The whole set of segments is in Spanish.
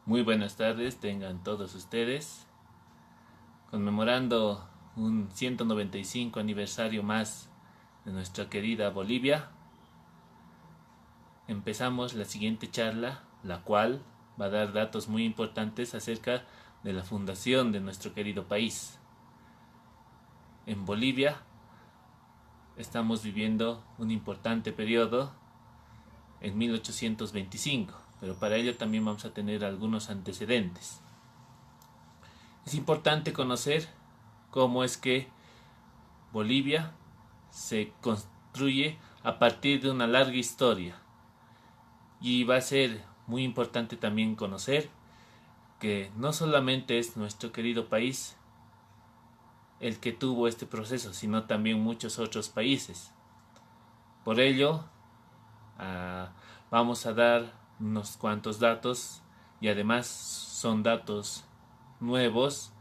Muy buenas tardes, tengan todos ustedes. Conmemorando un 195 aniversario más de nuestra querida Bolivia, empezamos la siguiente charla, la cual va a dar datos muy importantes acerca de la fundación de nuestro querido país. En Bolivia estamos viviendo un importante periodo en 1825, pero para ello también vamos a tener algunos antecedentes. Es importante conocer cómo es que Bolivia se construye a partir de una larga historia, y va a ser muy importante también conocer que no solamente es nuestro querido país el que tuvo este proceso, sino también muchos otros países. Por ello, vamos a dar unos cuantos datos, y además son datos nuevos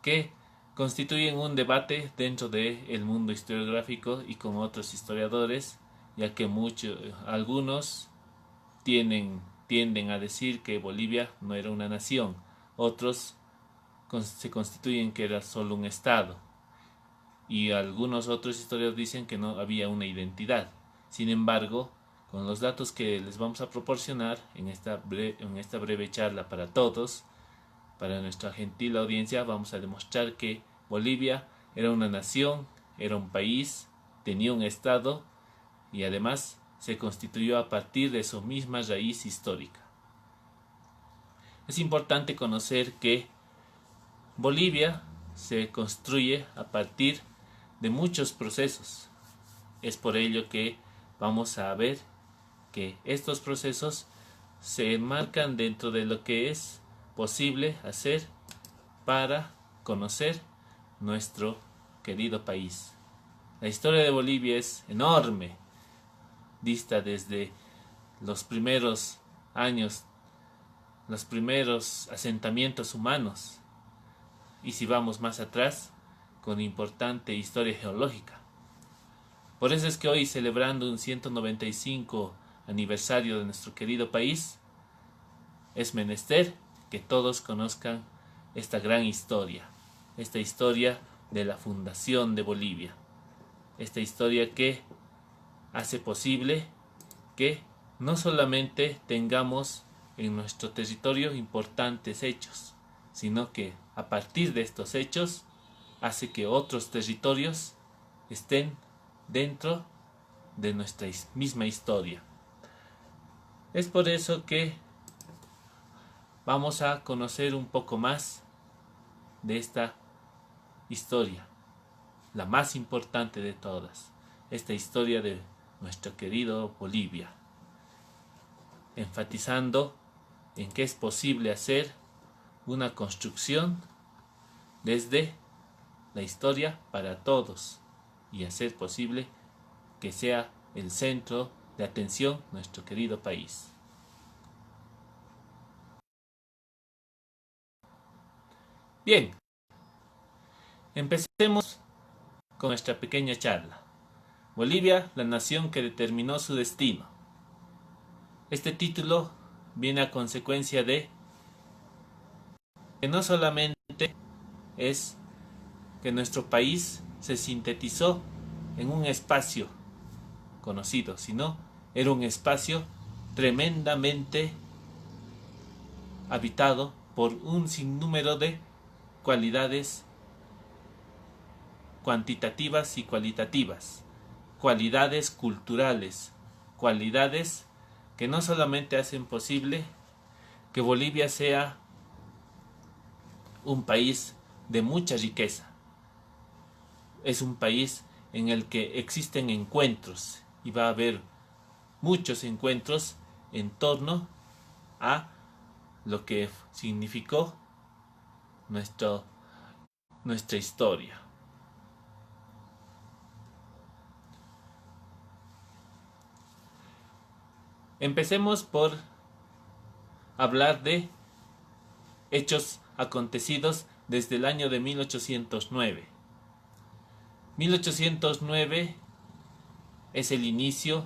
que constituyen un debate dentro del mundo historiográfico y con otros historiadores, ya que algunos tienden a decir que Bolivia no era una nación, otros se constituyen que era solo un estado, y algunos otros historiadores dicen que no había una identidad. Sin embargo, con los datos que les vamos a proporcionar en esta breve charla para todos, para nuestra gentil audiencia, vamos a demostrar que Bolivia era una nación, era un país, tenía un estado y además se constituyó a partir de su misma raíz histórica. Es importante conocer que Bolivia se construye a partir de muchos procesos. Es por ello que vamos a ver que estos procesos se enmarcan dentro de lo que es posible hacer para conocer nuestro querido país. La historia de Bolivia es enorme, dista desde los primeros años, los primeros asentamientos humanos, y si vamos más atrás, con importante historia geológica. Por eso es que hoy, celebrando un 195 aniversario de nuestro querido país, es menester que todos conozcan esta gran historia, esta historia de la fundación de Bolivia, esta historia que hace posible que no solamente tengamos en nuestro territorio importantes hechos, sino que a partir de estos hechos hace que otros territorios estén dentro de nuestra misma historia. Es por eso que vamos a conocer un poco más de esta historia, la más importante de todas, esta historia de nuestro querido Bolivia, enfatizando en que es posible hacer una construcción desde la historia para todos y hacer posible que sea el centro de atención nuestro querido país. Bien, empecemos con nuestra pequeña charla. Bolivia, la nación que determinó su destino. Este título viene a consecuencia de que no solamente es que nuestro país se sintetizó en un espacio conocido, sino era un espacio tremendamente habitado por un sinnúmero de cualidades cuantitativas y cualitativas, cualidades culturales, cualidades que no solamente hacen posible que Bolivia sea un país de mucha riqueza, es un país en el que existen encuentros y va a haber muchos encuentros en torno a lo que significó nuestra historia. Empecemos por hablar de hechos acontecidos desde el año de 1809. 1809 es el inicio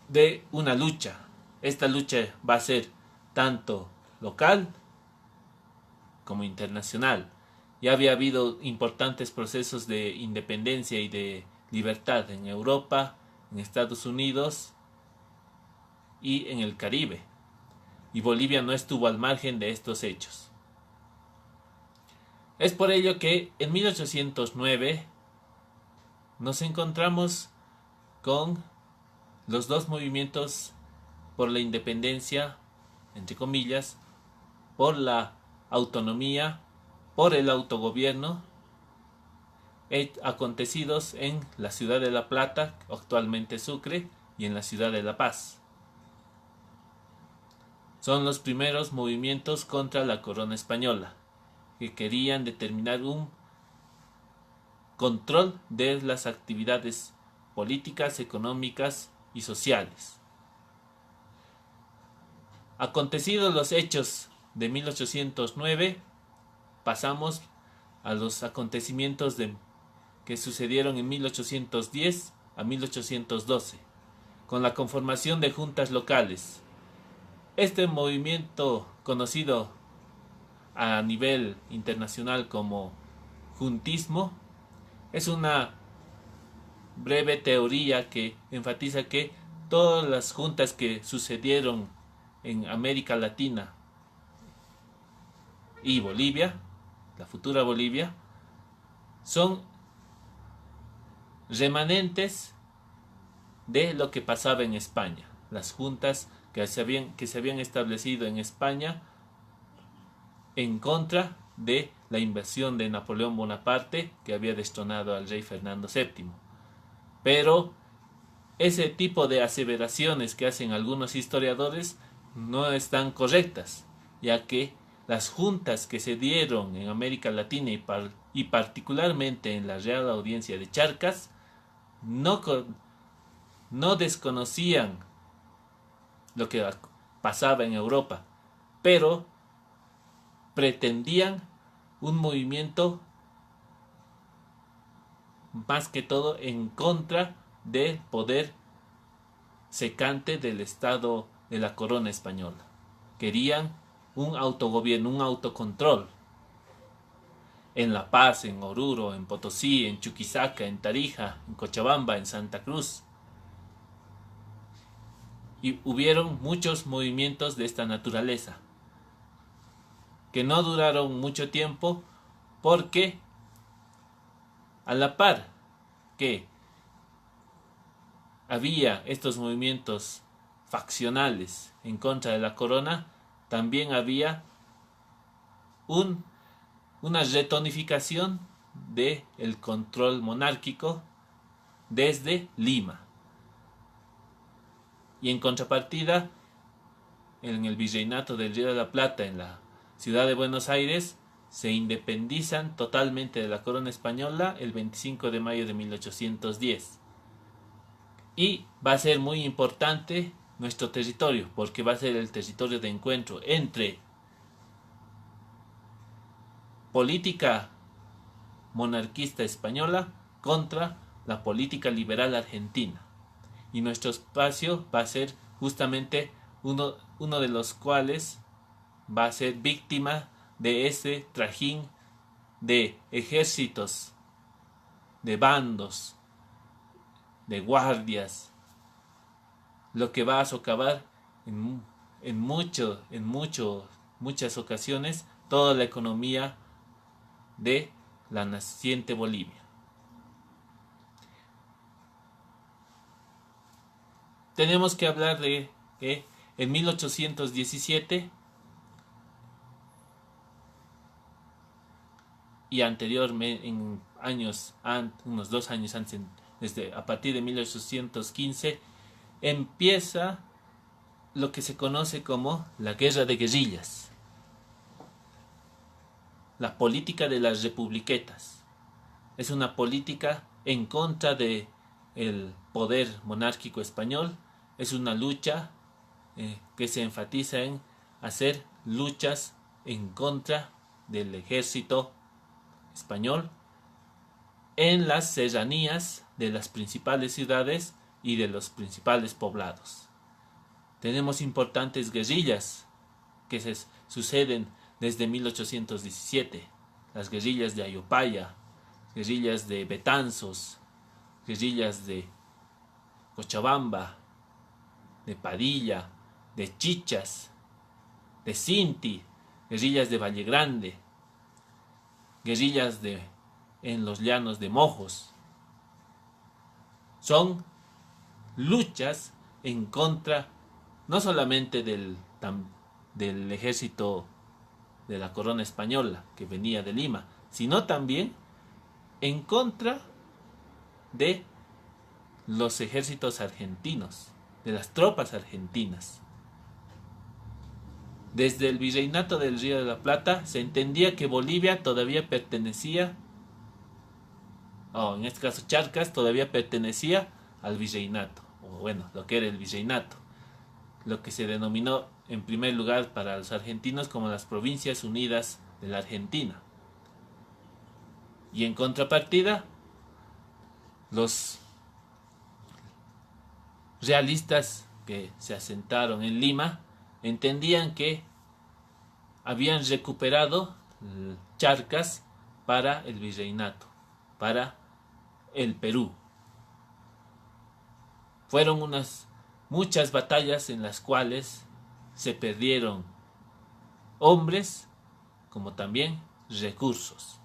de una lucha Esta lucha va a ser tanto local como internacional. Ya había habido importantes procesos de independencia y de libertad en Europa, en Estados Unidos y en el Caribe. Y Bolivia no estuvo al margen de estos hechos. Es por ello que en 1809 nos encontramos con los dos movimientos por la independencia, entre comillas, por la autonomía, por el autogobierno, acontecidos en la ciudad de La Plata, actualmente Sucre, y en la ciudad de La Paz. Son los primeros movimientos contra la corona española, que querían determinar un control de las actividades políticas, económicas y sociales. Acontecidos los hechos de 1809, pasamos a los acontecimientos que sucedieron en 1810 a 1812, con la conformación de juntas locales. Este movimiento, conocido a nivel internacional como juntismo, es una breve teoría que enfatiza que todas las juntas que sucedieron en América Latina y Bolivia, la futura Bolivia, son remanentes de lo que pasaba en España. Las juntas que se habían establecido en España en contra de la invasión de Napoleón Bonaparte, que había destronado al rey Fernando VII. Pero ese tipo de aseveraciones que hacen algunos historiadores no están correctas, ya que las juntas que se dieron en América Latina y particularmente en la Real Audiencia de Charcas no desconocían lo que pasaba en Europa, pero pretendían un movimiento más que todo en contra del poder secante del Estado de la corona española. Querían un autogobierno, un autocontrol. En La Paz, en Oruro, en Potosí, en Chuquisaca, en Tarija, en Cochabamba, en Santa Cruz. Y hubieron muchos movimientos de esta naturaleza, que no duraron mucho tiempo porque a la par que había estos movimientos faccionales en contra de la corona, también había una retonificación del control monárquico desde Lima. Y en contrapartida, en el virreinato del Río de la Plata, en la ciudad de Buenos Aires, se independizan totalmente de la corona española el 25 de mayo de 1810. Y va a ser muy importante nuestro territorio, porque va a ser el territorio de encuentro entre política monarquista española contra la política liberal argentina. Y nuestro espacio va a ser justamente uno de los cuales va a ser víctima de ese trajín de ejércitos, de bandos, de guardias, lo que va a socavar muchas ocasiones toda la economía de la naciente Bolivia. Tenemos que hablar de que en 1817 y anteriormente, en unos 2 años antes, a partir de 1815, empieza lo que se conoce como la guerra de guerrillas, la política de las republiquetas. Es una política en contra de el poder monárquico español. Es una lucha que se enfatiza en hacer luchas en contra del ejército español en las serranías de las principales ciudades y de los principales poblados. Tenemos importantes guerrillas que se suceden desde 1817. Las guerrillas de Ayopaya, guerrillas de Betanzos, guerrillas de Cochabamba, de Padilla, de Chichas, de Cinti, guerrillas de Valle Grande, guerrillas en los llanos de Mojos. Son luchas en contra no solamente del ejército de la corona española que venía de Lima, sino también en contra de los ejércitos argentinos, de las tropas argentinas. Desde el virreinato del Río de la Plata se entendía que Bolivia todavía pertenecía, en este caso Charcas, todavía pertenecía al virreinato, o bueno, lo que era el virreinato, lo que se denominó en primer lugar para los argentinos como las Provincias Unidas de la Argentina. Y en contrapartida, los realistas que se asentaron en Lima entendían que habían recuperado Charcas para el virreinato, para el Perú. Fueron muchas batallas en las cuales se perdieron hombres como también recursos.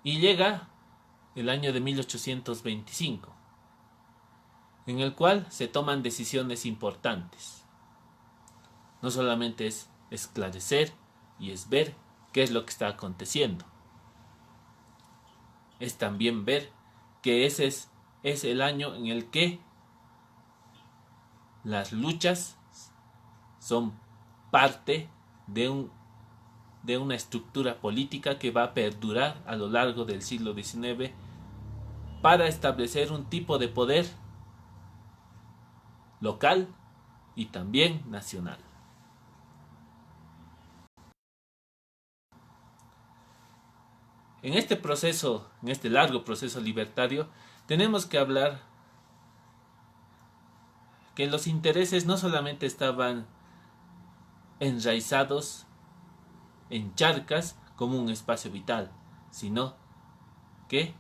Y llega el año de 1825, en el cual se toman decisiones importantes. No solamente es esclarecer y es ver qué es lo que está aconteciendo, es también ver que ese es el año en el que las luchas son parte de una estructura política que va a perdurar a lo largo del siglo XIX para establecer un tipo de poder local y también nacional. En este proceso, en este largo proceso libertario, tenemos que hablar que los intereses no solamente estaban enraizados en Charcas como un espacio vital, sino que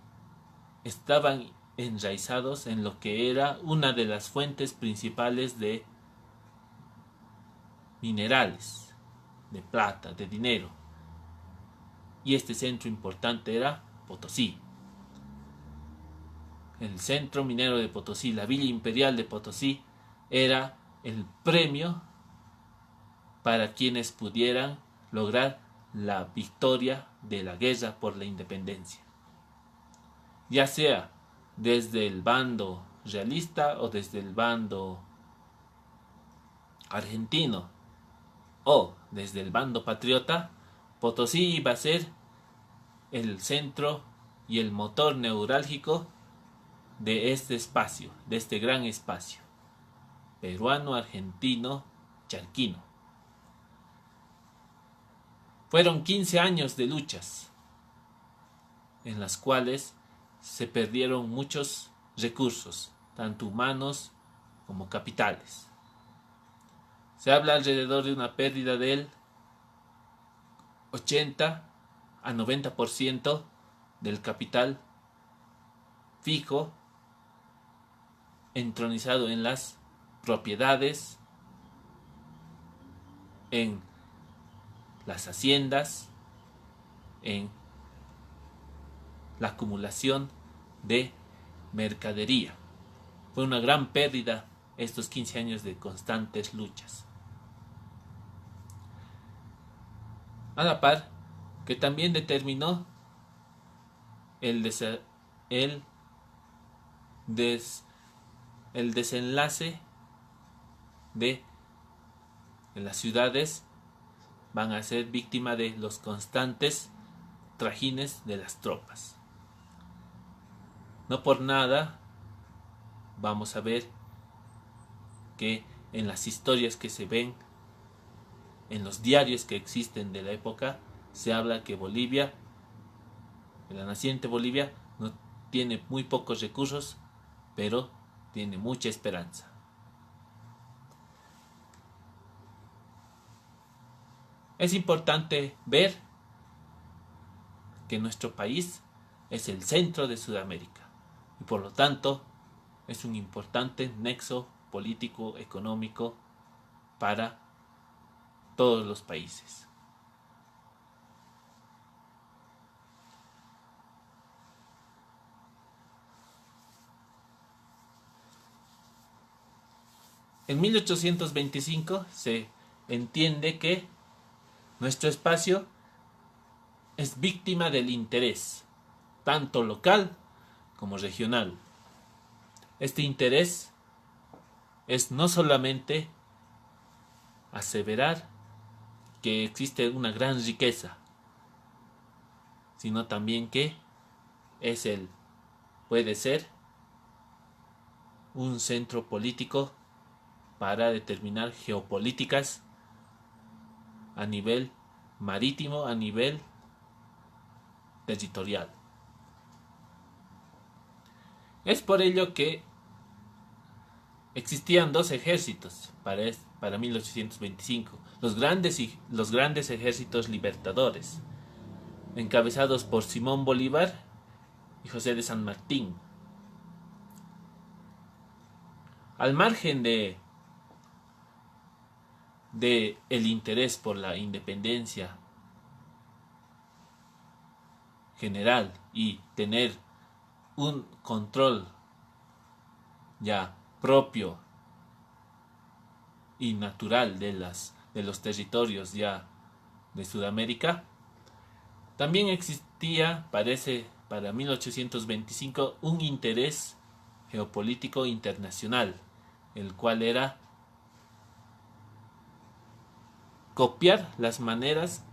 estaban enraizados en lo que era una de las fuentes principales de minerales, de plata, de dinero. Y este centro importante era Potosí. El centro minero de Potosí, la Villa Imperial de Potosí, era el premio para quienes pudieran lograr la victoria de la guerra por la independencia. Ya sea desde el bando realista o desde el bando argentino o desde el bando patriota, Potosí iba a ser el centro y el motor neurálgico de este espacio, de este gran espacio peruano, argentino, charquino. Fueron 15 años de luchas en las cuales se perdieron muchos recursos, tanto humanos como capitales. Se habla alrededor de una pérdida del 80 a 90% del capital fijo entronizado en las propiedades, en las haciendas, en la acumulación de mercadería. Fue una gran pérdida estos 15 años de constantes luchas. A la par que también determinó el desenlace de las ciudades van a ser víctima de los constantes trajines de las tropas. No por nada vamos a ver que en las historias que se ven, en los diarios que existen de la época, se habla que Bolivia, la naciente Bolivia, no tiene muy pocos recursos, pero tiene mucha esperanza. Es importante ver que nuestro país es el centro de Sudamérica y por lo tanto es un importante nexo político, económico para todos los países. En 1825 se entiende que nuestro espacio es víctima del interés, tanto local como regional. Este interés es no solamente aseverar que existe una gran riqueza, sino también que puede ser un centro político para determinar geopolíticas a nivel marítimo, a nivel territorial. Es por ello que existían dos ejércitos para 1825, los grandes ejércitos libertadores, encabezados por Simón Bolívar y José de San Martín. Al margen de el interés por la independencia general y tener un control ya propio y natural de los territorios ya de Sudamérica, también existía, parece, para 1825 un interés geopolítico internacional, el cual era copiar las maneras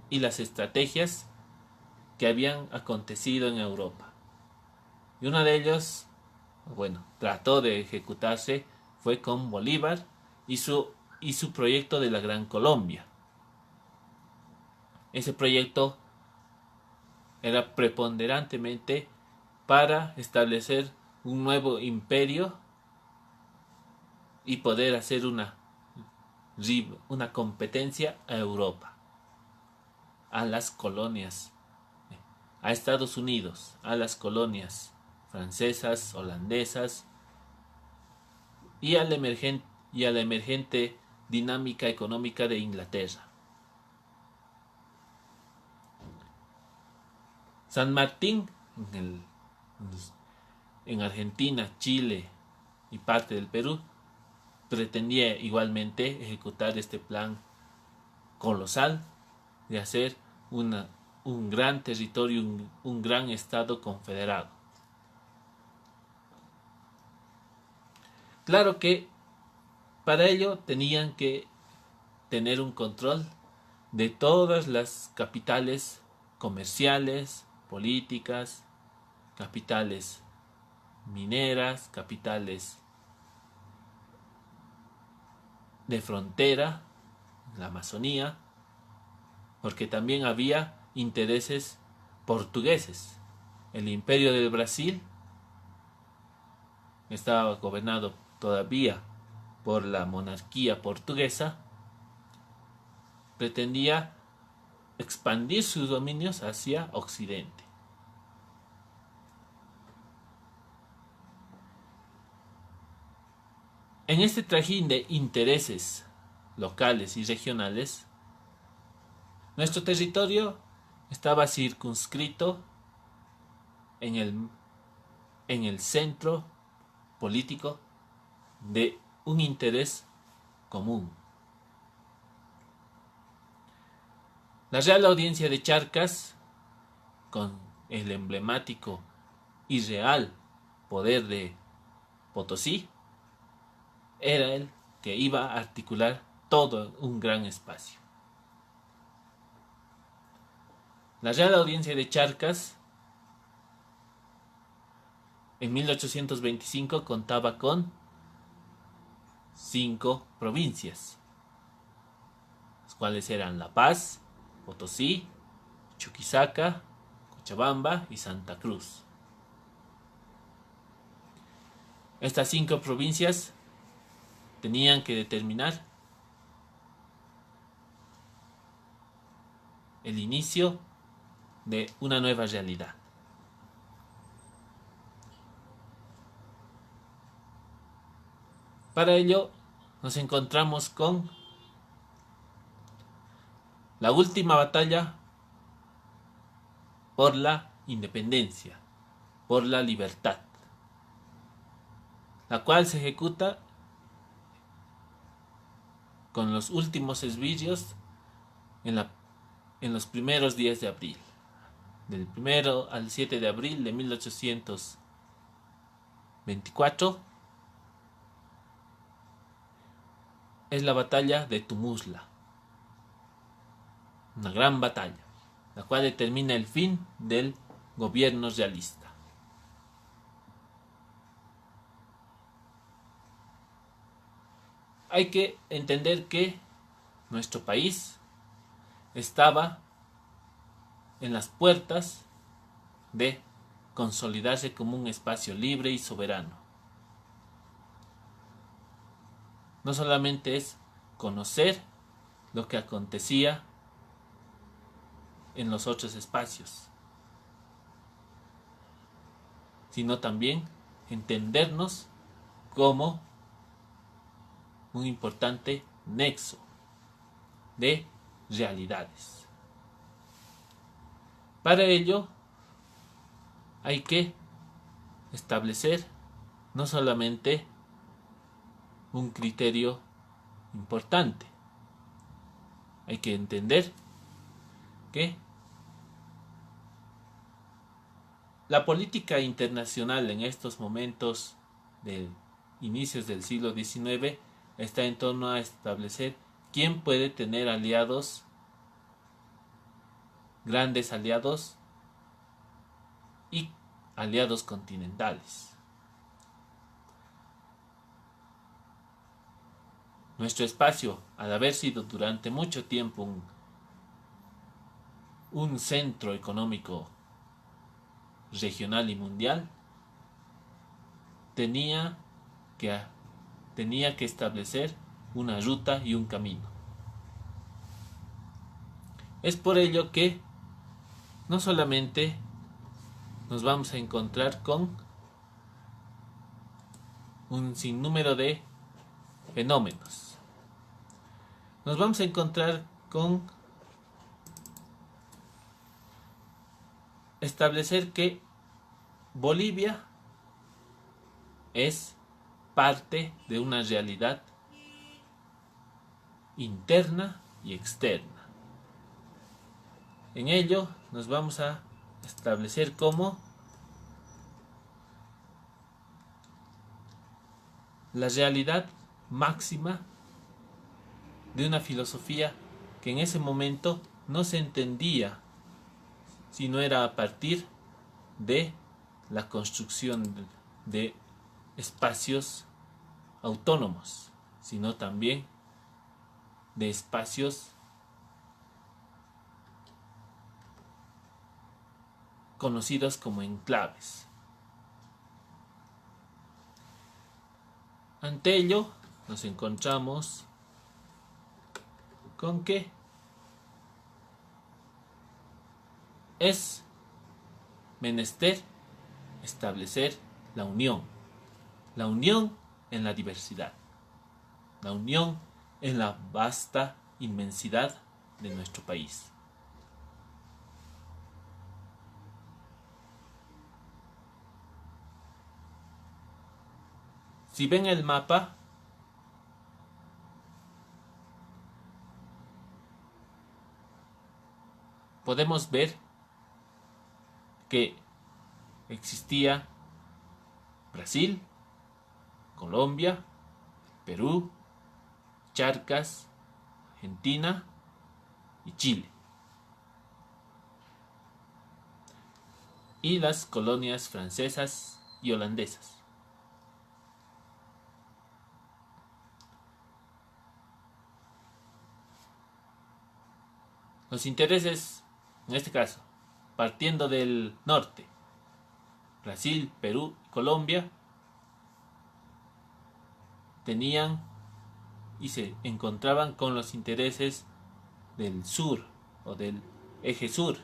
y las estrategias que habían acontecido en Europa. Y uno de ellos, trató de ejecutarse, fue con Bolívar y su proyecto de la Gran Colombia. Ese proyecto era preponderantemente para establecer un nuevo imperio y poder hacer una competencia a Europa, a las colonias, a Estados Unidos, a las colonias francesas, holandesas y a la emergente dinámica económica de Inglaterra. San Martín en Argentina, Chile y parte del Perú pretendía igualmente ejecutar este plan colosal de hacer un gran territorio, un gran estado confederado. Claro que para ello tenían que tener un control de todas las capitales comerciales, políticas, capitales mineras, capitales de frontera, la Amazonía, porque también había intereses portugueses. El Imperio del Brasil estaba gobernado todavía por la monarquía portuguesa, pretendía expandir sus dominios hacia Occidente. En este trajín de intereses locales y regionales, nuestro territorio estaba circunscrito en el centro político de un interés común. La Real Audiencia de Charcas, con el emblemático y real poder de Potosí, era el que iba a articular todo un gran espacio. La Real Audiencia de Charcas en 1825 contaba con 5 provincias, las cuales eran La Paz, Potosí, Chuquisaca, Cochabamba y Santa Cruz. Estas 5 provincias tenían que determinar el inicio de una nueva realidad. Para ello nos encontramos con la última batalla por la independencia, por la libertad, la cual se ejecuta con los últimos esbirros en los primeros días de abril, del 1 al 7 de abril de 1824, es la batalla de Tumusla, una gran batalla, la cual determina el fin del gobierno realista. Hay que entender que nuestro país estaba en las puertas de consolidarse como un espacio libre y soberano. No solamente es conocer lo que acontecía en los otros espacios, sino también entendernos como un importante nexo de realidades. Para ello hay que establecer no solamente un criterio importante, hay que entender que la política internacional en estos momentos de inicios del siglo XIX está en torno a establecer quién puede tener aliados, grandes aliados y aliados continentales. Nuestro espacio, al haber sido durante mucho tiempo un centro económico regional y mundial, tenía que establecer una ruta y un camino. Es por ello que no solamente nos vamos a encontrar con un sinnúmero de fenómenos, nos vamos a encontrar con establecer que Bolivia es parte de una realidad interna y externa. En ello nos vamos a establecer como la realidad máxima de una filosofía que en ese momento no se entendía si no era a partir de la construcción de espacios autónomos, sino también de espacios conocidos como enclaves. Ante ello nos encontramos con que es menester establecer la unión en la diversidad, la unión en la vasta inmensidad de nuestro país. Si ven el mapa, podemos ver que existía Brasil, Colombia, Perú, Charcas, Argentina y Chile. Y las colonias francesas y holandesas. Los intereses, en este caso, partiendo del norte, Brasil, Perú y Colombia, tenían y se encontraban con los intereses del sur o del eje sur,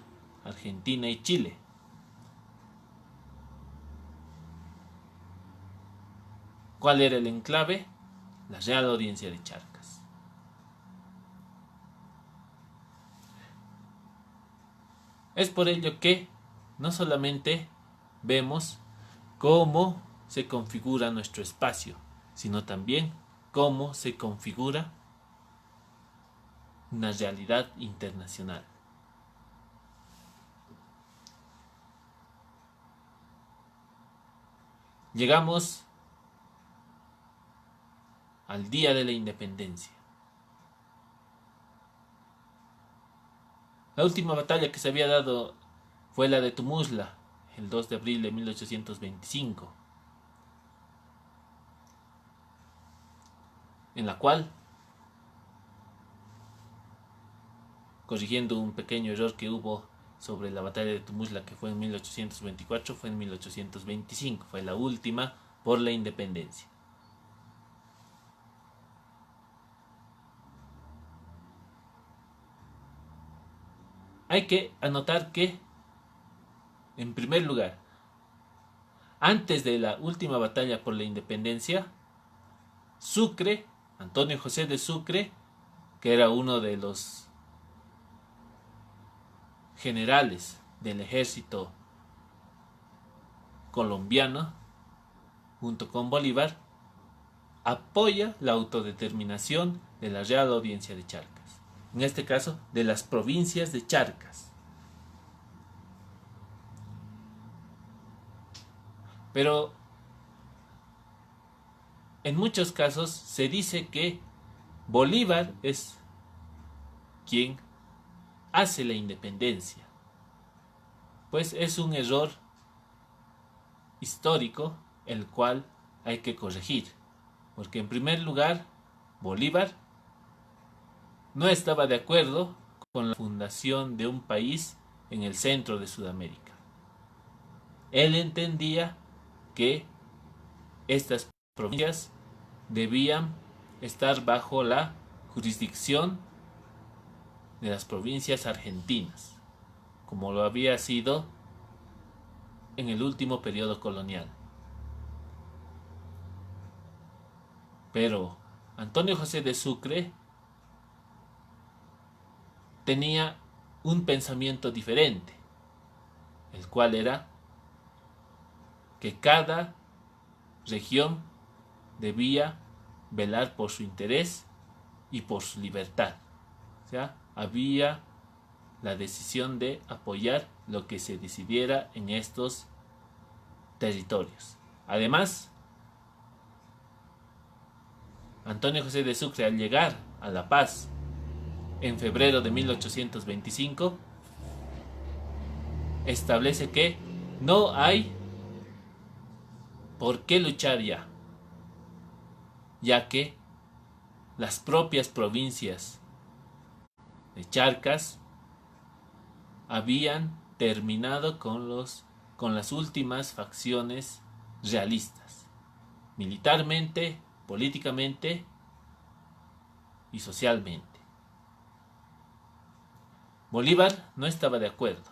Argentina y Chile. ¿Cuál era el enclave? La Real Audiencia de Charcas. Es por ello que no solamente vemos cómo se configura nuestro espacio, sino también cómo se configura una realidad internacional. Llegamos al día de la independencia. La última batalla que se había dado fue la de Tumuzla, el 2 de abril de 1825, en la cual, corrigiendo un pequeño error que hubo sobre la batalla de Tumuzla, que fue en 1824, fue en 1825, fue la última por la independencia. Hay que anotar que, en primer lugar, antes de la última batalla por la independencia, Sucre, Antonio José de Sucre, que era uno de los generales del ejército colombiano, junto con Bolívar, apoya la autodeterminación de la Real Audiencia de Charcas, en este caso de las provincias de Charcas. Pero en muchos casos se dice que Bolívar es quien hace la independencia, pues es un error histórico el cual hay que corregir, porque en primer lugar Bolívar no estaba de acuerdo con la fundación de un país en el centro de Sudamérica. Él entendía que estas provincias debían estar bajo la jurisdicción de las provincias argentinas, como lo había sido en el último periodo colonial. Pero Antonio José de Sucre tenía un pensamiento diferente, el cual era que cada región debía velar por su interés y por su libertad. O sea, había la decisión de apoyar lo que se decidiera en estos territorios. Además, Antonio José de Sucre, al llegar a La Paz en febrero de 1825, establece que no hay por qué luchar ya que las propias provincias de Charcas habían terminado con las últimas facciones realistas, militarmente, políticamente y socialmente. Bolívar no estaba de acuerdo,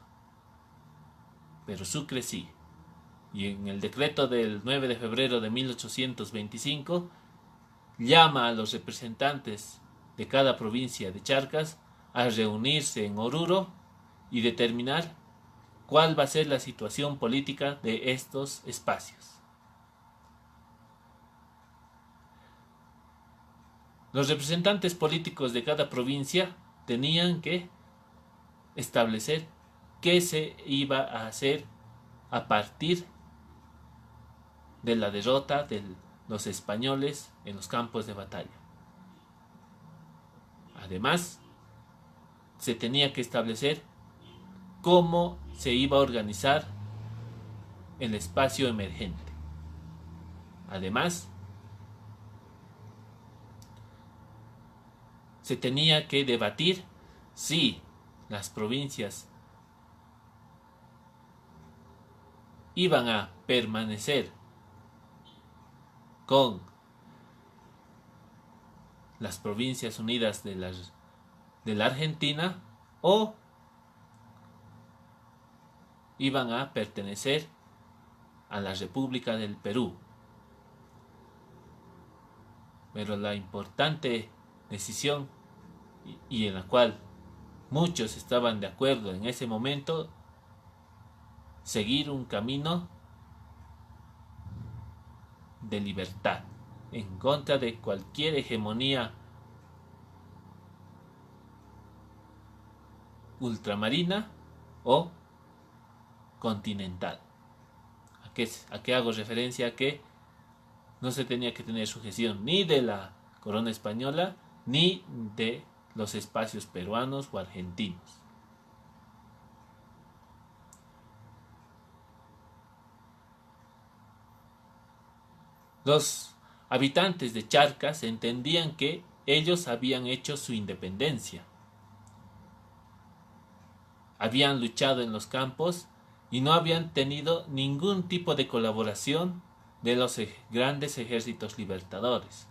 pero Sucre sí, y en el decreto del 9 de febrero de 1825 llama a los representantes de cada provincia de Charcas a reunirse en Oruro y determinar cuál va a ser la situación política de estos espacios. Los representantes políticos de cada provincia tenían que establecer qué se iba a hacer a partir de la derrota de los españoles en los campos de batalla. Además, se tenía que establecer cómo se iba a organizar el espacio emergente. Además, se tenía que debatir si las provincias iban a permanecer con las Provincias Unidas de la Argentina o iban a pertenecer a la República del Perú. Pero la importante decisión y en la cual muchos estaban de acuerdo en ese momento, seguir un camino de libertad en contra de cualquier hegemonía ultramarina o continental. ¿A qué hago referencia? A que no se tenía que tener sujeción ni de la corona española ni de los espacios peruanos o argentinos. Los habitantes de Charcas entendían que ellos habían hecho su independencia. Habían luchado en los campos y no habían tenido ningún tipo de colaboración de los grandes ejércitos libertadores.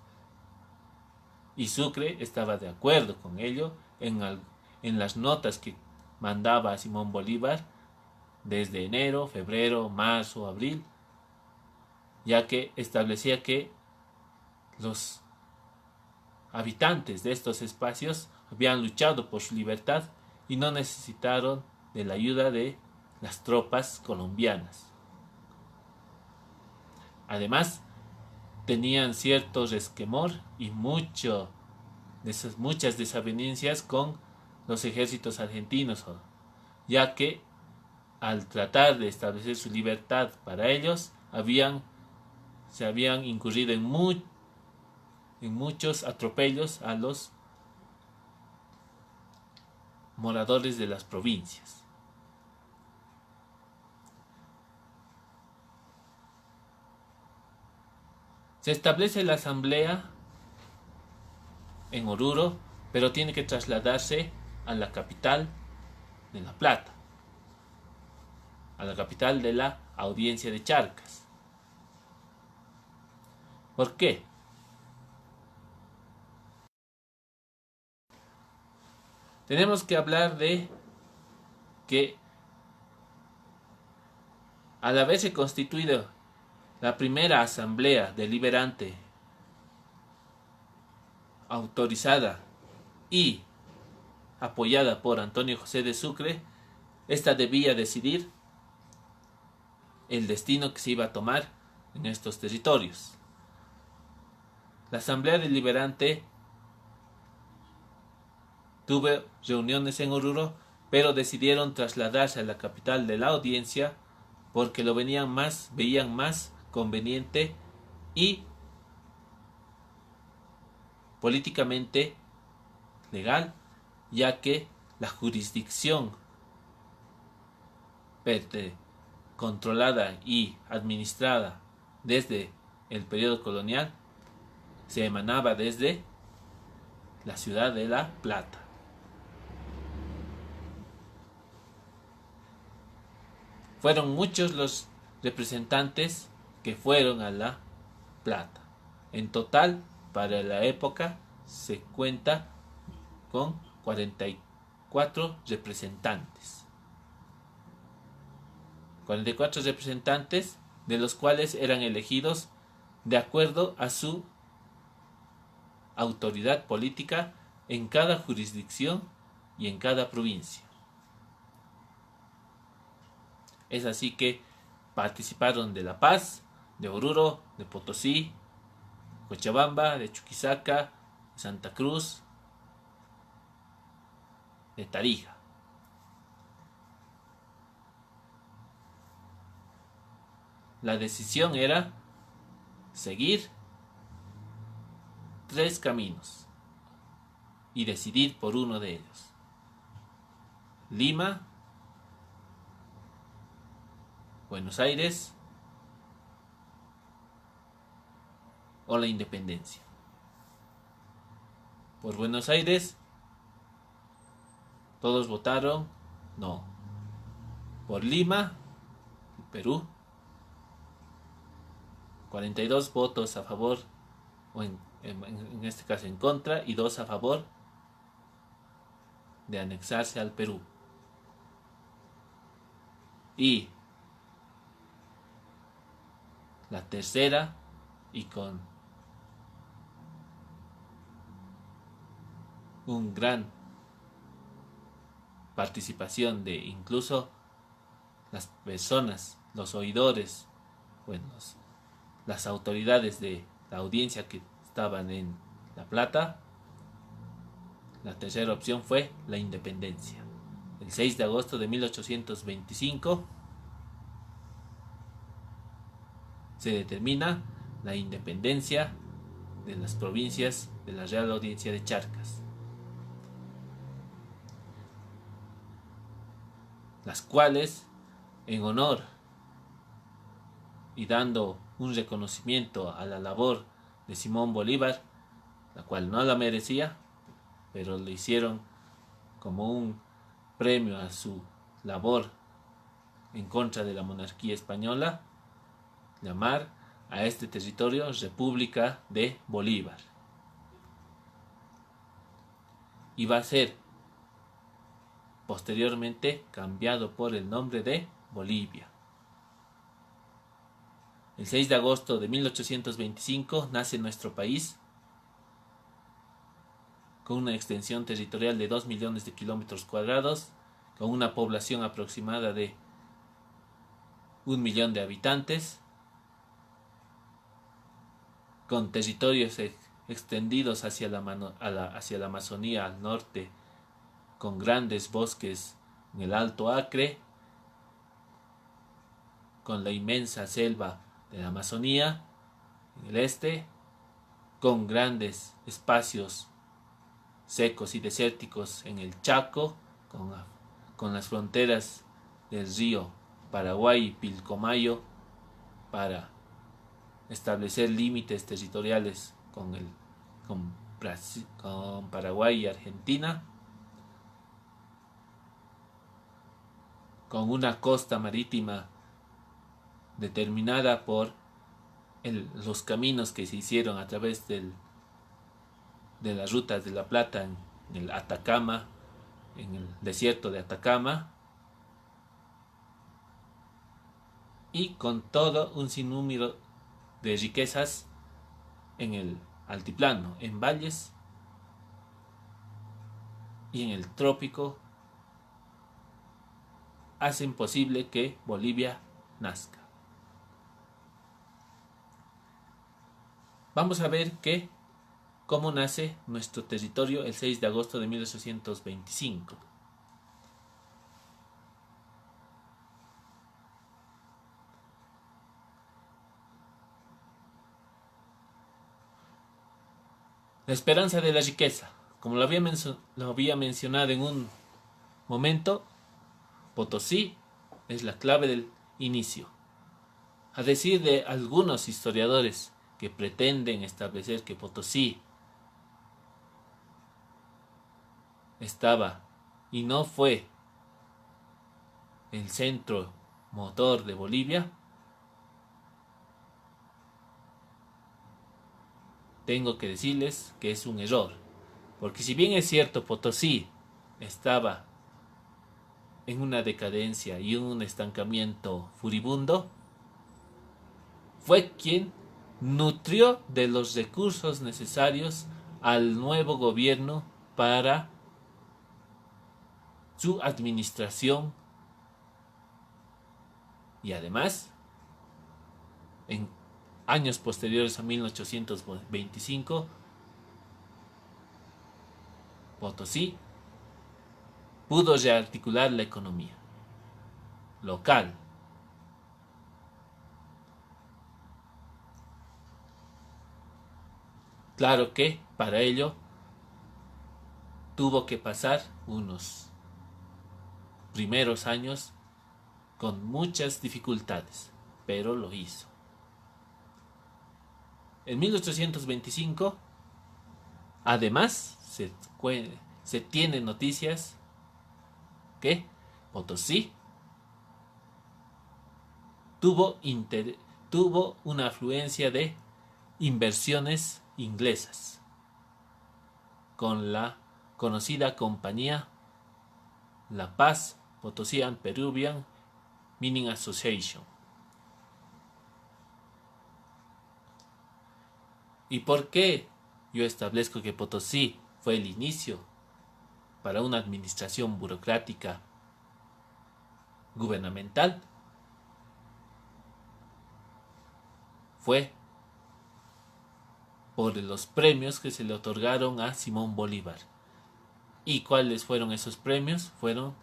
Y Sucre estaba de acuerdo con ello en las notas que mandaba a Simón Bolívar desde enero, febrero, marzo, abril, ya que establecía que los habitantes de estos espacios habían luchado por su libertad y no necesitaron de la ayuda de las tropas colombianas. Además, tenían cierto resquemor y muchas desavenencias con los ejércitos argentinos, ya que al tratar de establecer su libertad para ellos, se habían incurrido en muchos atropellos a los moradores de las provincias. Se establece la asamblea en Oruro, pero tiene que trasladarse a la capital de La Plata, a la capital de la Audiencia de Charcas. ¿Por qué? Tenemos que hablar de que al haberse constituido la primera asamblea deliberante autorizada y apoyada por Antonio José de Sucre, esta debía decidir el destino que se iba a tomar en estos territorios. La asamblea deliberante tuvo reuniones en Oruro, pero decidieron trasladarse a la capital de la Audiencia porque lo veían más conveniente y políticamente legal, ya que la jurisdicción controlada y administrada desde el periodo colonial se emanaba desde la ciudad de La Plata. Fueron muchos los representantes que fueron a La Plata. En total, para la época, se cuenta con 44 representantes. 44 representantes, de los cuales eran elegidos de acuerdo a su autoridad política en cada jurisdicción y en cada provincia. Es así que participaron de La Paz, de Oruro, de Potosí, Cochabamba, de Chuquisaca, de Santa Cruz, de Tarija. La decisión era seguir 3 caminos y decidir por uno de ellos: Lima, Buenos Aires o la independencia. Por Buenos Aires todos votaron no. Por Lima, Perú, 42 votos a favor o en este caso en contra, y 2 a favor de anexarse al Perú. Y la tercera, y con un gran participación de incluso las personas, los oidores, bueno, las autoridades de la audiencia que estaban en La Plata, la tercera opción fue la independencia. El 6 de agosto de 1825 se determina la independencia de las provincias de la Real Audiencia de Charcas, las cuales, en honor y dando un reconocimiento a la labor de Simón Bolívar, la cual no la merecía, pero lo hicieron como un premio a su labor en contra de la monarquía española, llamar a este territorio República de Bolívar. Y va a ser posteriormente cambiado por el nombre de Bolivia. El 6 de agosto de 1825 nace nuestro país, con una extensión territorial de 2 millones de kilómetros cuadrados, con una población aproximada de 1 millón de habitantes, con territorios extendidos hacia la Amazonía al norte, con grandes bosques en el Alto Acre, con la inmensa selva de la Amazonía en el este, con grandes espacios secos y desérticos en el Chaco, con las fronteras del río Paraguay y Pilcomayo para establecer límites territoriales con Paraguay y Argentina, con una costa marítima determinada por los caminos que se hicieron a través de las rutas de la Plata en el Atacama, en el desierto de Atacama, y con todo un sinnúmero de riquezas en el altiplano, en valles y en el trópico, hacen posible que Bolivia nazca. Vamos a ver cómo nace nuestro territorio el 6 de agosto de 1825. La esperanza de la riqueza. Como lo había mencionado en un momento, Potosí es la clave del inicio. A decir de algunos historiadores que pretenden establecer que Potosí estaba y no fue el centro motor de Bolivia, tengo que decirles que es un error, porque si bien es cierto Potosí estaba en una decadencia y un estancamiento furibundo, fue quien nutrió de los recursos necesarios al nuevo gobierno para su administración, y además en años posteriores a 1825 Potosí pudo rearticular la economía local. Claro que para ello tuvo que pasar unos primeros años con muchas dificultades, pero lo hizo. En 1825, además, se tiene noticias que Potosí tuvo una afluencia de inversiones inglesas con la conocida compañía La Paz Potosí and Peruvian Mining Association. ¿Y por qué yo establezco que Potosí fue el inicio para una administración burocrática gubernamental? Fue por los premios que se le otorgaron a Simón Bolívar. ¿Y cuáles fueron esos premios? Fueron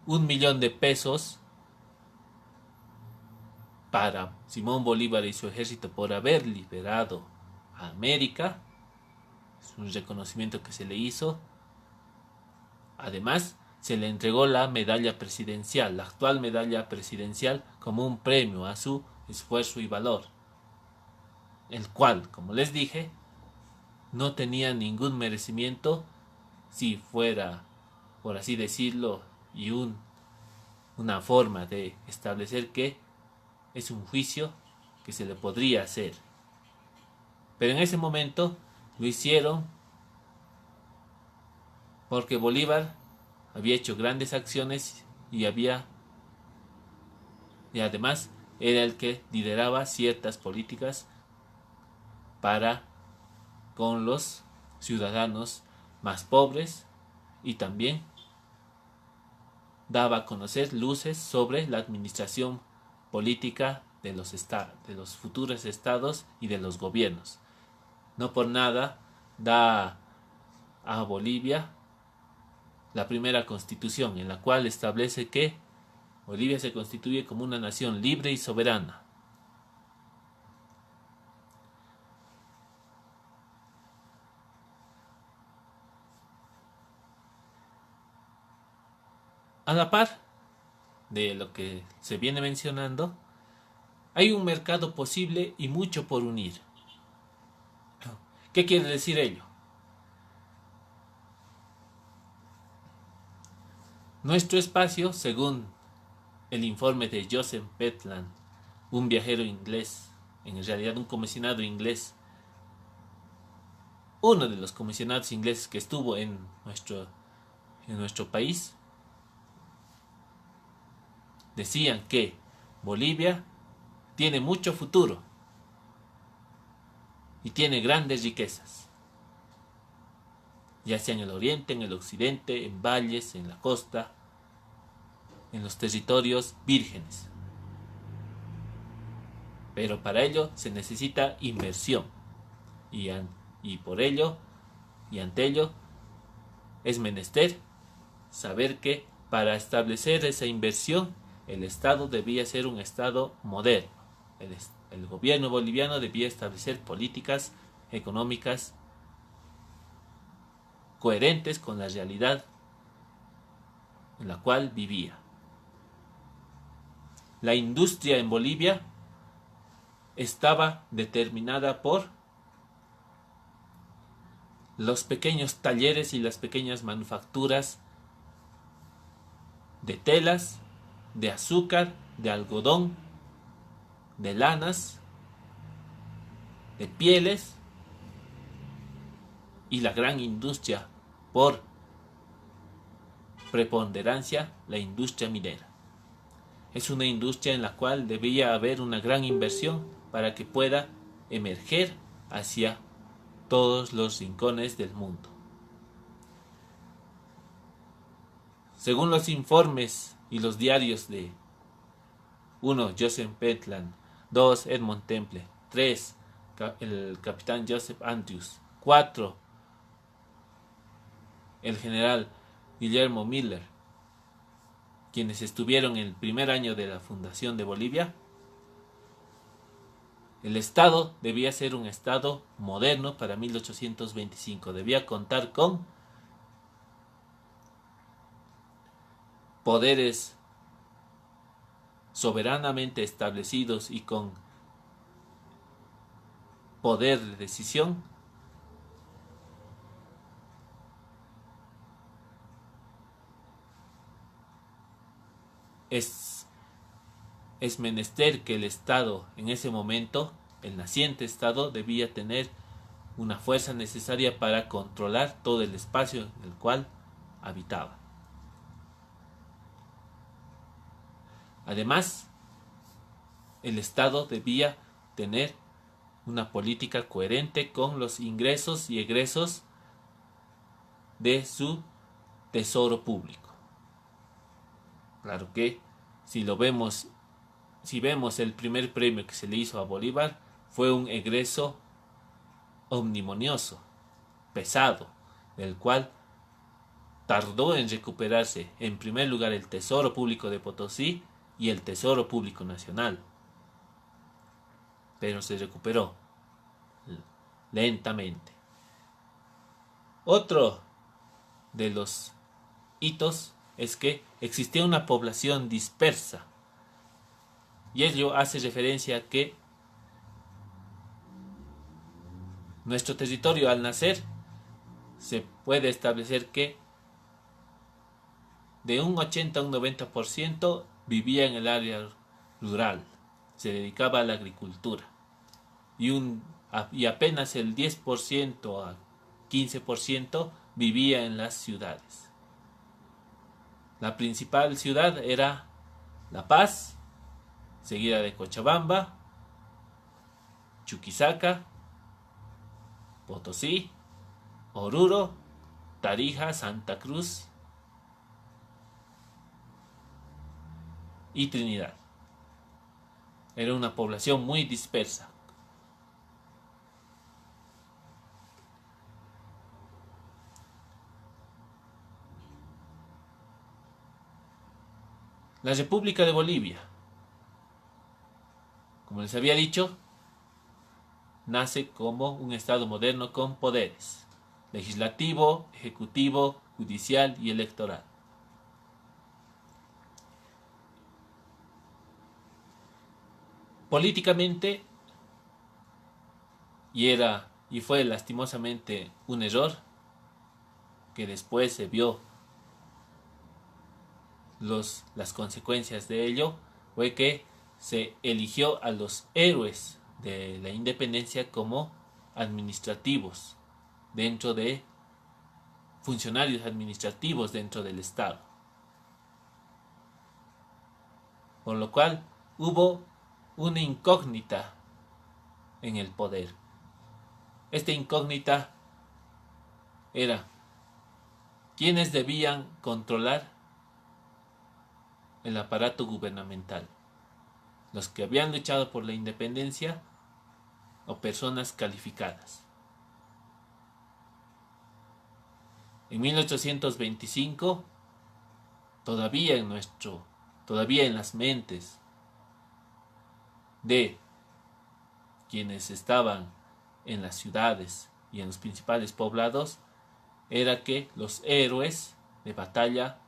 1.000.000 de pesos para Simón Bolívar y su ejército por haber liberado a América. Es un reconocimiento que se le hizo. Además, se le entregó la medalla presidencial, la actual medalla presidencial, como un premio a su esfuerzo y valor, el cual, como les dije, no tenía ningún merecimiento si fuera, por así decirlo, y una forma de establecer que es un juicio que se le podría hacer. Pero en ese momento lo hicieron porque Bolívar había hecho grandes acciones y además era el que lideraba ciertas políticas para con los ciudadanos más pobres, y también daba a conocer luces sobre la administración política de los futuros estados y de los gobiernos. No por nada da a Bolivia la primera constitución, en la cual establece que Bolivia se constituye como una nación libre y soberana. A la par de lo que se viene mencionando, hay un mercado posible y mucho por unir. ¿Qué quiere decir ello? Nuestro espacio, según el informe de Joseph Pentland, un viajero inglés, en realidad un comisionado inglés, uno de los comisionados ingleses que estuvo en nuestro país, decían que Bolivia tiene mucho futuro y tiene grandes riquezas, ya sea en el oriente, en el occidente, en valles, en la costa, en los territorios vírgenes. Pero para ello se necesita inversión y por ello y ante ello es menester saber que para establecer esa inversión el Estado debía ser un Estado moderno. El gobierno boliviano debía establecer políticas económicas coherentes con la realidad en la cual vivía. La industria en Bolivia estaba determinada por los pequeños talleres y las pequeñas manufacturas de telas, de azúcar, de algodón, de lanas, de pieles, y la gran industria por preponderancia, la industria minera. Es una industria en la cual debía haber una gran inversión para que pueda emerger hacia todos los rincones del mundo. Según los informes y los diarios de 1. Joseph Pentland, 2. Edmund Temple, 3. el capitán Joseph Andrews, 4. el general Guillermo Miller, quienes estuvieron en el primer año de la fundación de Bolivia, el Estado debía ser un Estado moderno para 1825. Debía contar con poderes soberanamente establecidos y con poder de decisión. Es menester que el Estado en ese momento el naciente Estado debía tener una fuerza necesaria para controlar todo el espacio en el cual habitaba. Además, el Estado debía tener una política coherente con los ingresos y egresos de su tesoro público. Claro que si vemos el primer premio que se le hizo a Bolívar, fue un egreso omnimonioso, pesado, del cual tardó en recuperarse en primer lugar el Tesoro Público de Potosí y el Tesoro Público Nacional. Pero se recuperó lentamente. Otro de los hitos es que existía una población dispersa, y ello hace referencia a que nuestro territorio al nacer se puede establecer que de un 80 a un 90% vivía en el área rural, se dedicaba a la agricultura, y apenas el 10% a 15% vivía en las ciudades. La principal ciudad era La Paz, seguida de Cochabamba, Chuquisaca, Potosí, Oruro, Tarija, Santa Cruz y Trinidad. Era una población muy dispersa. La República de Bolivia, como les había dicho, nace como un Estado moderno con poderes: legislativo, ejecutivo, judicial y electoral. Políticamente, y fue lastimosamente un error que después se vio las consecuencias de ello, fue que se eligió a los héroes de la independencia como administrativos funcionarios administrativos dentro del Estado. Por lo cual hubo una incógnita en el poder. Esta incógnita era: ¿quiénes debían controlar el aparato gubernamental? ¿Los que habían luchado por la independencia o personas calificadas? En 1825, todavía en las mentes de quienes estaban en las ciudades y en los principales poblados, era que los héroes de batalla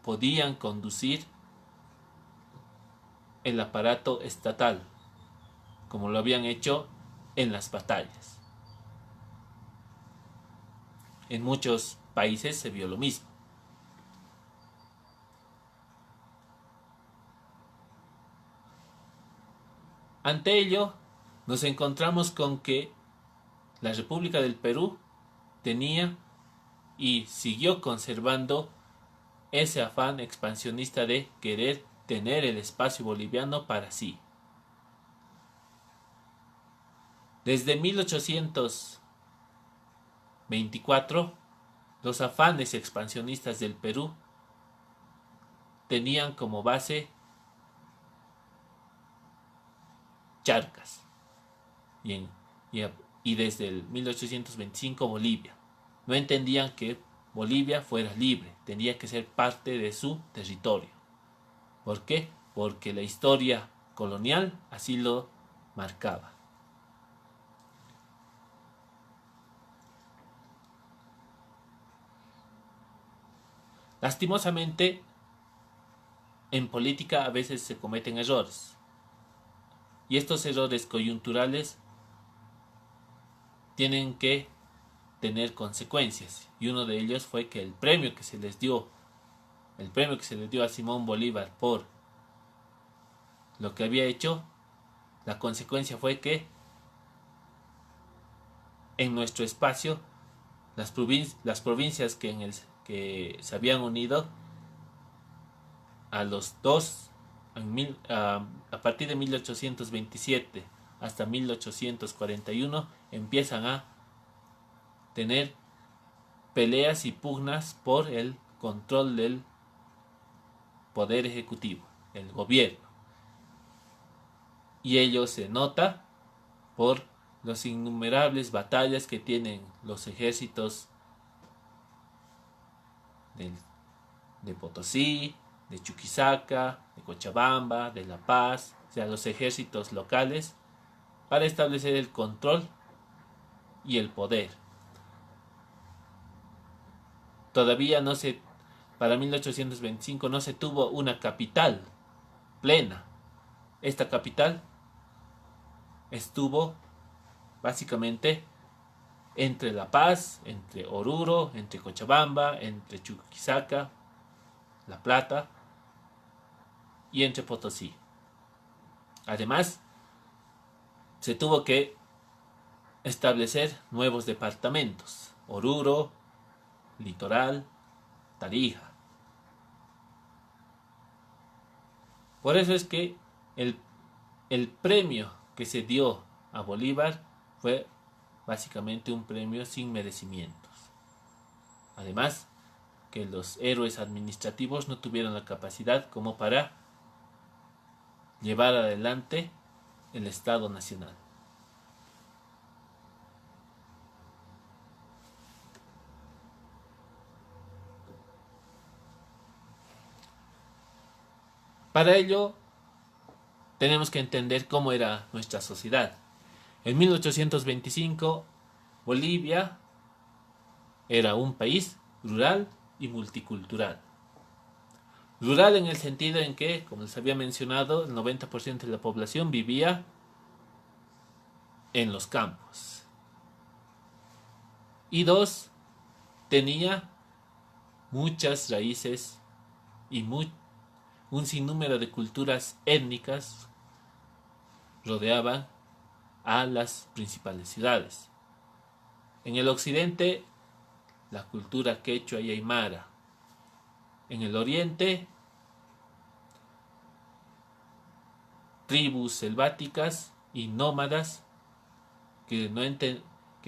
podían conducir el aparato estatal, como lo habían hecho en las batallas. En muchos países se vio lo mismo. Ante ello, nos encontramos con que la República del Perú tenía y siguió conservando ese afán expansionista de querer tener el espacio boliviano para sí. Desde 1824, los afanes expansionistas del Perú tenían como base Charcas, y desde el 1825 Bolivia. No entendían que Bolivia fuera libre, tenía que ser parte de su territorio. ¿Por qué? Porque la historia colonial así lo marcaba. Lastimosamente, en política a veces se cometen errores, y estos errores coyunturales tienen que tener consecuencias, y uno de ellos fue que el premio que se les dio a Simón Bolívar por lo que había hecho, La consecuencia fue que en nuestro espacio las provincias que se habían unido a los dos a partir de 1827 hasta 1841 empiezan a tener peleas y pugnas por el control del poder ejecutivo, el gobierno. Y ello se nota por las innumerables batallas que tienen los ejércitos de Potosí, de Chuquisaca, de Cochabamba, de La Paz, o sea, los ejércitos locales, para establecer el control y el poder. Todavía para 1825 no se tuvo una capital plena. Esta capital estuvo básicamente entre La Paz, entre Oruro, entre Cochabamba, entre Chuquisaca, La Plata y entre Potosí. Además, se tuvo que establecer nuevos departamentos: Oruro, Litoral, Tarija. Por eso es que el premio que se dio a Bolívar fue básicamente un premio sin merecimientos. Además, que los héroes administrativos no tuvieron la capacidad como para llevar adelante el Estado Nacional. Para ello, tenemos que entender cómo era nuestra sociedad. En 1825, Bolivia era un país rural y multicultural. Rural en el sentido en que, como les había mencionado, el 90% de la población vivía en los campos. Y dos, tenía muchas raíces y un sinnúmero de culturas étnicas rodeaban a las principales ciudades. En el occidente, la cultura quechua y aymara. En el oriente, tribus selváticas y nómadas que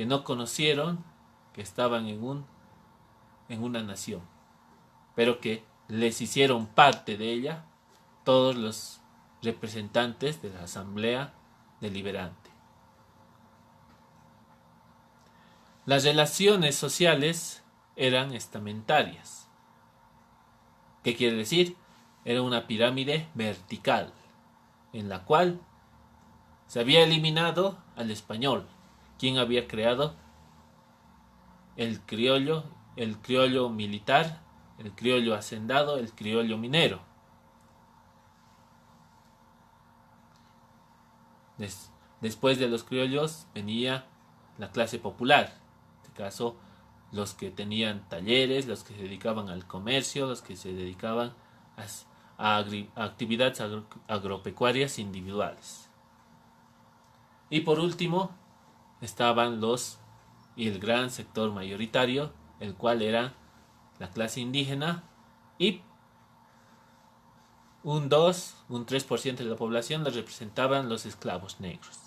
no conocieron que estaban en una nación, pero que les hicieron parte de ella todos los representantes de la Asamblea Deliberante. Las relaciones sociales eran estamentarias. ¿Qué quiere decir? Era una pirámide vertical, en la cual se había eliminado al español, quien había creado el criollo militar, el criollo hacendado, el criollo minero. Después de los criollos venía la clase popular, en este caso los que tenían talleres, los que se dedicaban al comercio, los que se dedicaban a actividades agropecuarias individuales. Y por último estaban el gran sector mayoritario, el cual era la clase indígena, y un 3% de la población lo representaban los esclavos negros.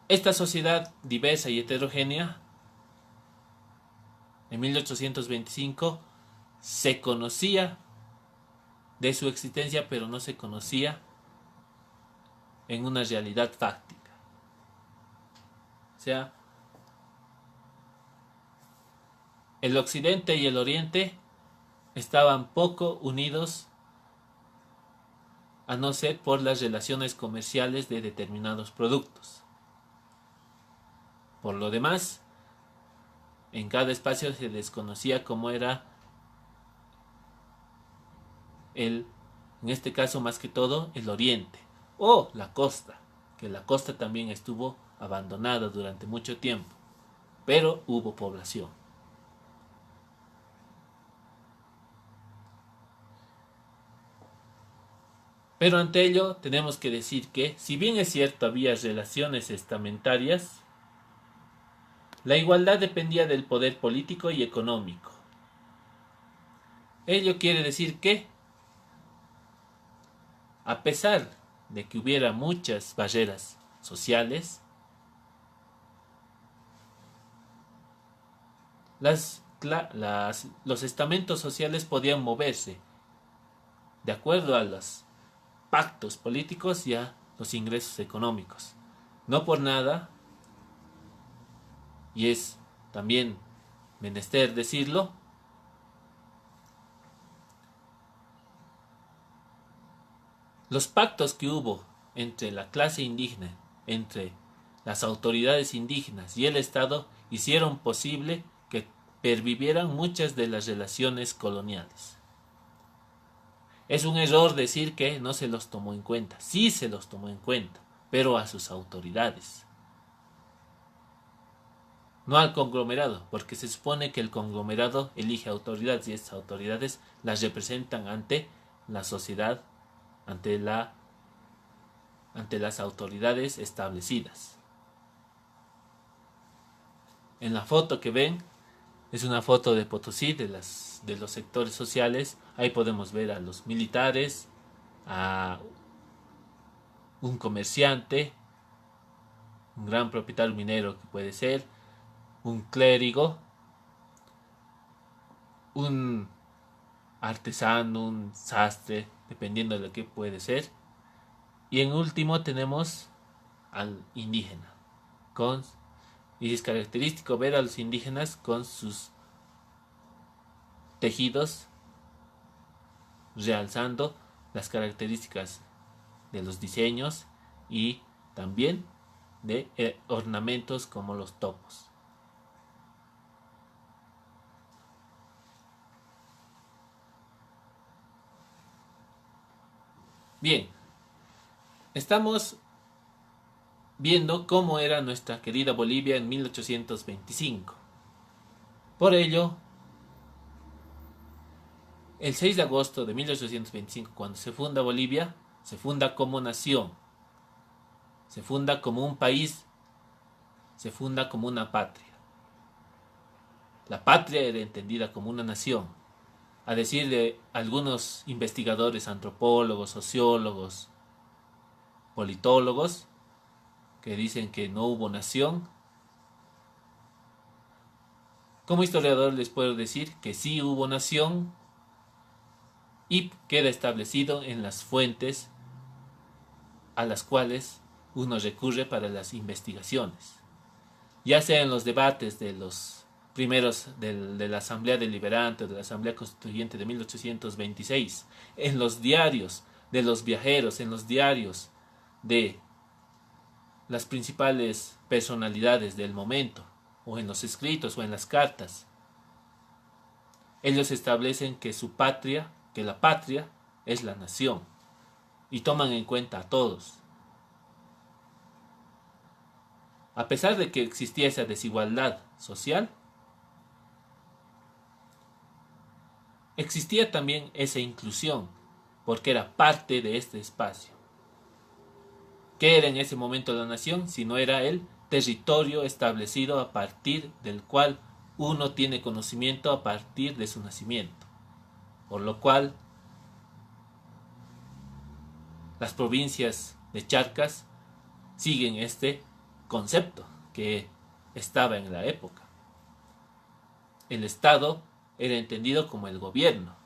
Esta sociedad diversa y heterogénea, en 1825, se conocía de su existencia, pero no se conocía en una realidad fáctica. O sea, el occidente y el oriente estaban poco unidos, a no ser por las relaciones comerciales de determinados productos. Por lo demás, en cada espacio se desconocía cómo era en este caso más que todo, el oriente o la costa, que la costa también estuvo abandonada durante mucho tiempo, pero hubo población. Pero ante ello tenemos que decir que, si bien es cierto había relaciones estamentarias, la igualdad dependía del poder político y económico. Ello quiere decir que, a pesar de que hubiera muchas barreras sociales, los estamentos sociales podían moverse de acuerdo a los pactos políticos y a los ingresos económicos. No por nada, y es también menester decirlo, los pactos que hubo entre la clase indígena, entre las autoridades indígenas y el Estado, hicieron posible que pervivieran muchas de las relaciones coloniales. Es un error decir que no se los tomó en cuenta. Sí se los tomó en cuenta, pero a sus autoridades. No al conglomerado, porque se supone que el conglomerado elige autoridades y estas autoridades las representan ante la sociedad, ante las autoridades establecidas. En la foto que ven es una foto de Potosí, de los sectores sociales. Ahí podemos ver a los militares, a un comerciante, un gran propietario minero que puede ser, un clérigo, un artesano, un sastre, dependiendo de lo que puede ser. Y en último tenemos al indígena. Y es característico ver a los indígenas con sus tejidos, realzando las características de los diseños y también de ornamentos como los topos. Bien, estamos viendo cómo era nuestra querida Bolivia en 1825. Por ello, el 6 de agosto de 1825, cuando se funda Bolivia, se funda como nación, se funda como un país, se funda como una patria. La patria era entendida como una nación. A decir de algunos investigadores, antropólogos, sociólogos, politólogos, que dicen que no hubo nación, como historiador les puedo decir que sí hubo nación y queda establecido en las fuentes a las cuales uno recurre para las investigaciones, ya sea en los debates de los primeros de la Asamblea Deliberante o de la Asamblea Constituyente de 1826, en los diarios de los viajeros, en los diarios de las principales personalidades del momento, o en los escritos o en las cartas. Ellos establecen que la patria es la nación, y toman en cuenta a todos. A pesar de que existía esa desigualdad social, existía también esa inclusión, porque era parte de este espacio. ¿Qué era en ese momento la nación? Si no era el territorio establecido a partir del cual uno tiene conocimiento a partir de su nacimiento. Por lo cual, las provincias de Charcas siguen este concepto que estaba en la época. El Estado era entendido como el gobierno.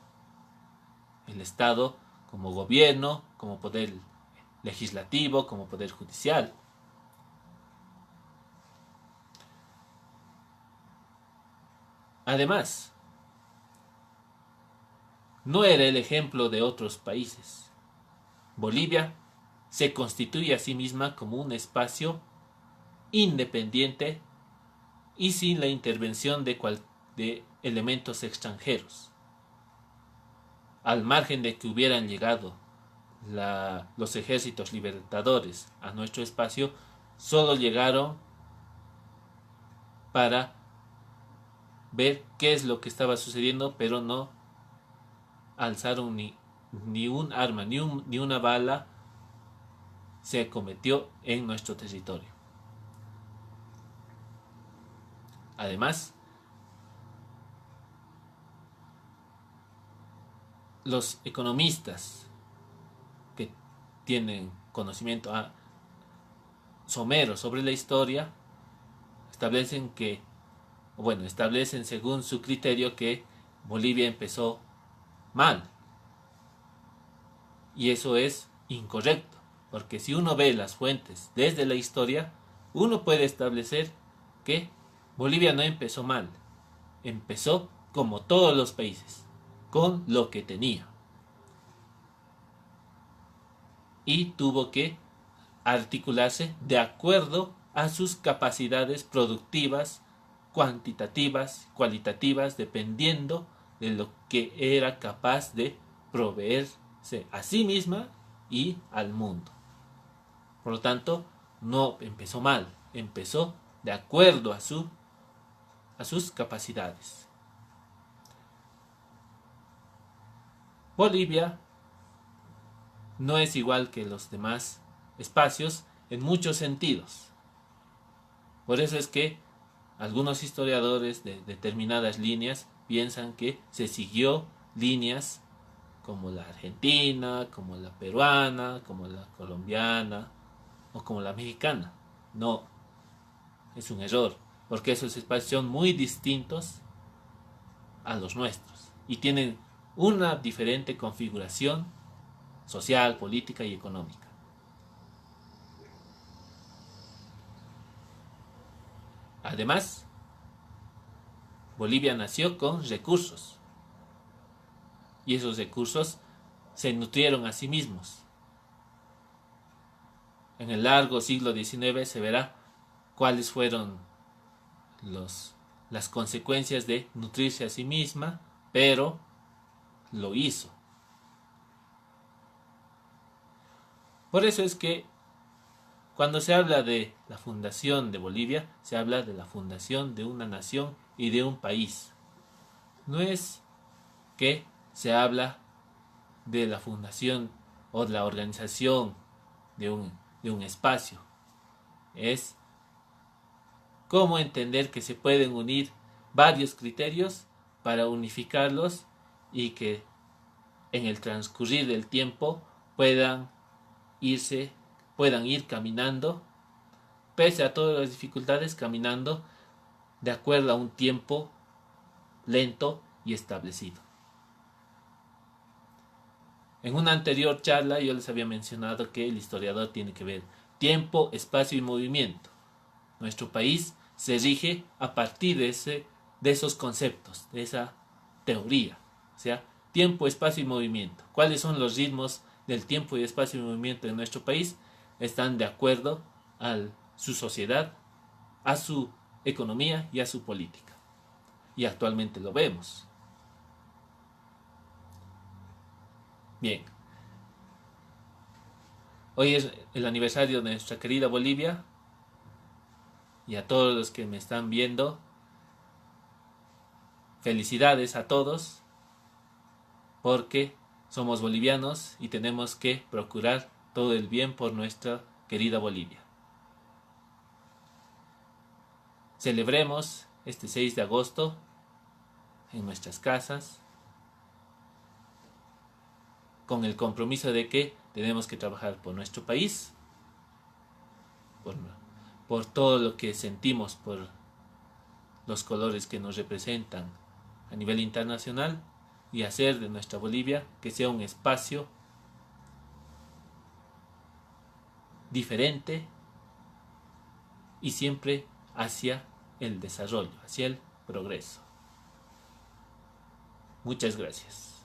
El Estado como gobierno, como poder legislativo, como poder judicial. Además, no era el ejemplo de otros países. Bolivia se constituye a sí misma como un espacio independiente y sin la intervención de elementos extranjeros. Al margen de que hubieran llegado los ejércitos libertadores a nuestro espacio, solo llegaron para ver qué es lo que estaba sucediendo, pero no alzaron ni ni un arma, ni una bala se cometió en nuestro territorio. Además, los economistas que tienen conocimiento somero sobre la historia establecen según su criterio que Bolivia empezó mal. Y eso es incorrecto, porque si uno ve las fuentes desde la historia, uno puede establecer que Bolivia no empezó mal, empezó como todos los países, con lo que tenía. Y tuvo que articularse de acuerdo a sus capacidades productivas, cuantitativas, cualitativas, dependiendo de lo que era capaz de proveerse a sí misma y al mundo. Por lo tanto, no empezó mal, empezó de acuerdo a sus capacidades. Bolivia no es igual que los demás espacios en muchos sentidos. Por eso es que algunos historiadores de determinadas líneas piensan que se siguió líneas como la argentina, como la peruana, como la colombiana o como la mexicana. No, es un error, porque esos espacios son muy distintos a los nuestros y tienen una diferente configuración social, política y económica. Además, Bolivia nació con recursos y esos recursos se nutrieron a sí mismos. En el largo siglo XIX se verá cuáles fueron las consecuencias de nutrirse a sí misma, pero lo hizo. Por eso es que cuando se habla de la fundación de Bolivia, se habla de la fundación de una nación y de un país. No es que se habla de la fundación o de la organización de un espacio. Es cómo entender que se pueden unir varios criterios para unificarlos y que en el transcurrir del tiempo puedan ir caminando, pese a todas las dificultades, caminando de acuerdo a un tiempo lento y establecido. En una anterior charla yo les había mencionado que el historiador tiene que ver tiempo, espacio y movimiento. Nuestro país se rige a partir de esos conceptos, de esa teoría. O sea, tiempo, espacio y movimiento. ¿Cuáles son los ritmos del tiempo y espacio y movimiento en nuestro país? Están de acuerdo a su sociedad, a su economía y a su política. Y actualmente lo vemos. Bien. Hoy es el aniversario de nuestra querida Bolivia. Y a todos los que me están viendo, felicidades a todos, porque somos bolivianos y tenemos que procurar todo el bien por nuestra querida Bolivia. Celebremos este 6 de agosto en nuestras casas, con el compromiso de que tenemos que trabajar por nuestro país, por todo lo que sentimos, por los colores que nos representan a nivel internacional, y hacer de nuestra Bolivia que sea un espacio diferente y siempre hacia el desarrollo, hacia el progreso. Muchas gracias.